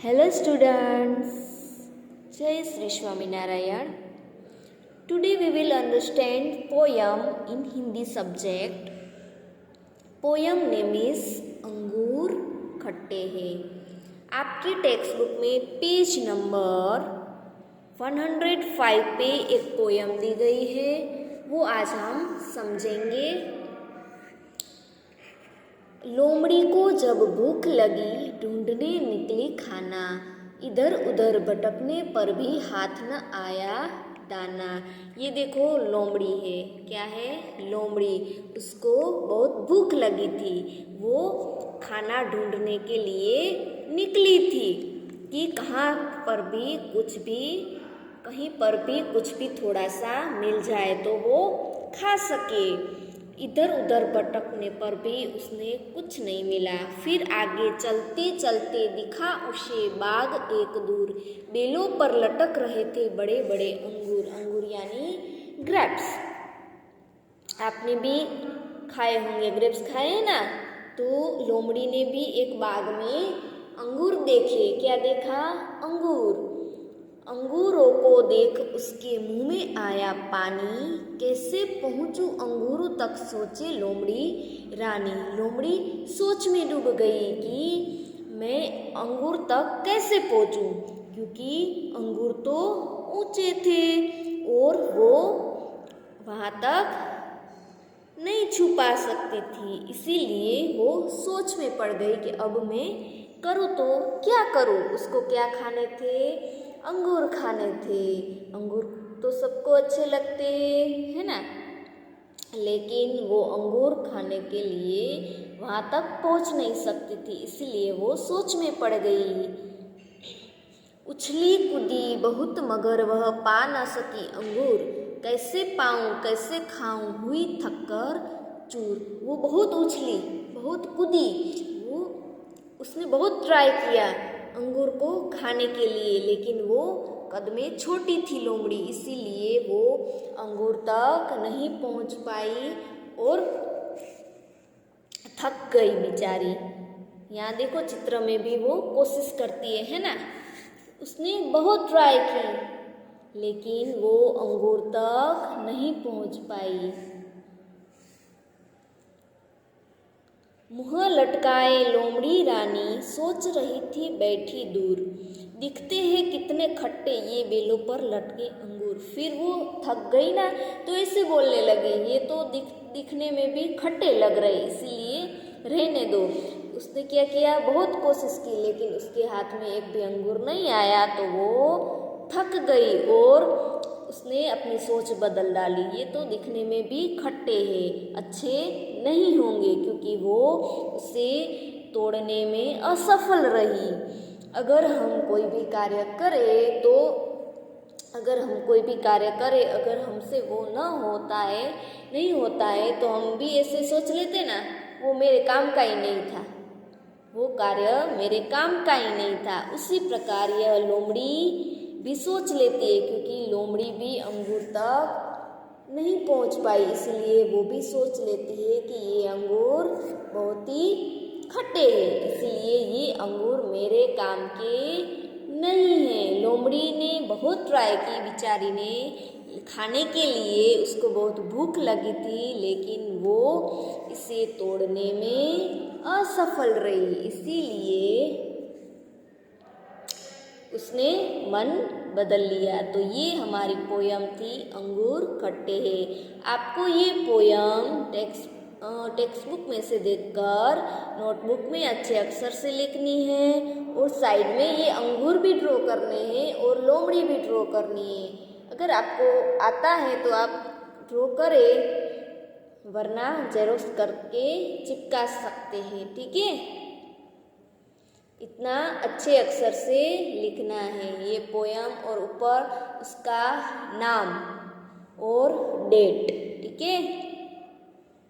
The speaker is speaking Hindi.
Hello students, Jai Sri Swaminarayan. Today we will understand poem in Hindi subject. Poem name is अंगूर खट्टे हैं. आपकी टेक्स्ट बुक में पेज नंबर 105 पे एक पोयम दी गई है, वो आज हम समझेंगे. लोमड़ी को जब भूख लगी ढूंढने निकली खाना, इधर उधर भटकने पर भी हाथ न आया दाना. ये देखो लोमड़ी है, क्या है लोमड़ी. उसको बहुत भूख लगी थी, वो खाना ढूंढने के लिए निकली थी कि कहीं पर भी कुछ भी थोड़ा सा मिल जाए तो वो खा सके. इधर उधर भटकने पर भी उसने कुछ नहीं मिला. फिर आगे चलते चलते दिखा उसे बाग एक दूर, बेलों पर लटक रहे थे बड़े बड़े अंगूर. अंगूर यानी ग्रेप्स. आपने भी खाए होंगे, ग्रेप्स खाए हैं ना. तो लोमड़ी ने भी एक बाग में अंगूर देखे. क्या देखा? अंगूर. अंगूरों को देख उसके मुंह में आया पानी, कैसे पहुंचूं अंगूरों तक सोचे लोमड़ी रानी. लोमड़ी सोच में डूब गई कि मैं अंगूर तक कैसे पहुंचूं, क्योंकि अंगूर तो ऊंचे थे और वो वहां तक नहीं छुपा सकती थी. इसीलिए वो सोच में पड़ गई कि अब मैं करूँ तो क्या करूँ. उसको क्या खाने थे? अंगूर खाने थे. अंगूर तो सबको अच्छे लगते हैं ना, लेकिन वो अंगूर खाने के लिए वहाँ तक पहुँच नहीं सकती थी. इसलिए वो सोच में पड़ गई. उछली कूदी बहुत मगर वह पा न सकी अंगूर, कैसे पाऊँ कैसे खाऊँ हुई थककर चूर. वो बहुत उछली, बहुत कूदी. उसने बहुत ट्राई किया अंगूर को खाने के लिए, लेकिन वो कद में छोटी थी लोमड़ी, इसीलिए वो अंगूर तक नहीं पहुंच पाई और थक गई बेचारी. यहाँ देखो चित्र में भी वो कोशिश करती है ना. उसने बहुत ट्राई की, लेकिन वो अंगूर तक नहीं पहुंच पाई. मुँह लटकाए लोमड़ी रानी सोच रही थी बैठी दूर, दिखते हैं कितने खट्टे ये बेलों पर लटके अंगूर. फिर वो थक गई ना, तो ऐसे बोलने लगी, ये तो दिखने में भी खट्टे लग रहे, इसलिए रहने दो. उसने क्या किया, बहुत कोशिश की, लेकिन उसके हाथ में एक भी अंगूर नहीं आया. तो वो थक गई और उसने अपनी सोच बदल डाली. ये तो दिखने में भी खट्टे हैं, अच्छे नहीं होंगे, क्योंकि वो उसे तोड़ने में असफल रही. अगर हम कोई भी कार्य करें अगर हमसे वो नहीं होता है तो हम भी ऐसे सोच लेते ना, वो मेरे काम का ही नहीं था, वो कार्य मेरे काम का ही नहीं था. उसी प्रकार यह लोमड़ी भी सोच लेती है, क्योंकि लोमड़ी भी अंगूर तक नहीं पहुंच पाई, इसलिए वो भी सोच लेती है कि ये अंगूर बहुत ही खट्टे हैं, इसलिए ये अंगूर मेरे काम के नहीं हैं. लोमड़ी ने बहुत ट्राई की बेचारी ने खाने के लिए, उसको बहुत भूख लगी थी, लेकिन वो इसे तोड़ने में असफल रही. इसीलिए उसने मन बदल लिया. तो ये हमारी पोयम थी अंगूर खट्टे हैं. आपको ये पोयम टेक्स्ट बुक में से देखकर नोटबुक में अच्छे अक्षर से लिखनी है, और साइड में ये अंगूर भी ड्रॉ करने हैं और लोमड़ी भी ड्रॉ करनी है. अगर आपको आता है तो आप ड्रॉ करें, वरना जेरोक्स करके चिपका सकते हैं. ठीक है, इतना अच्छे अक्षर से लिखना है ये पोयम, और ऊपर उसका नाम और डेट. ठीक है.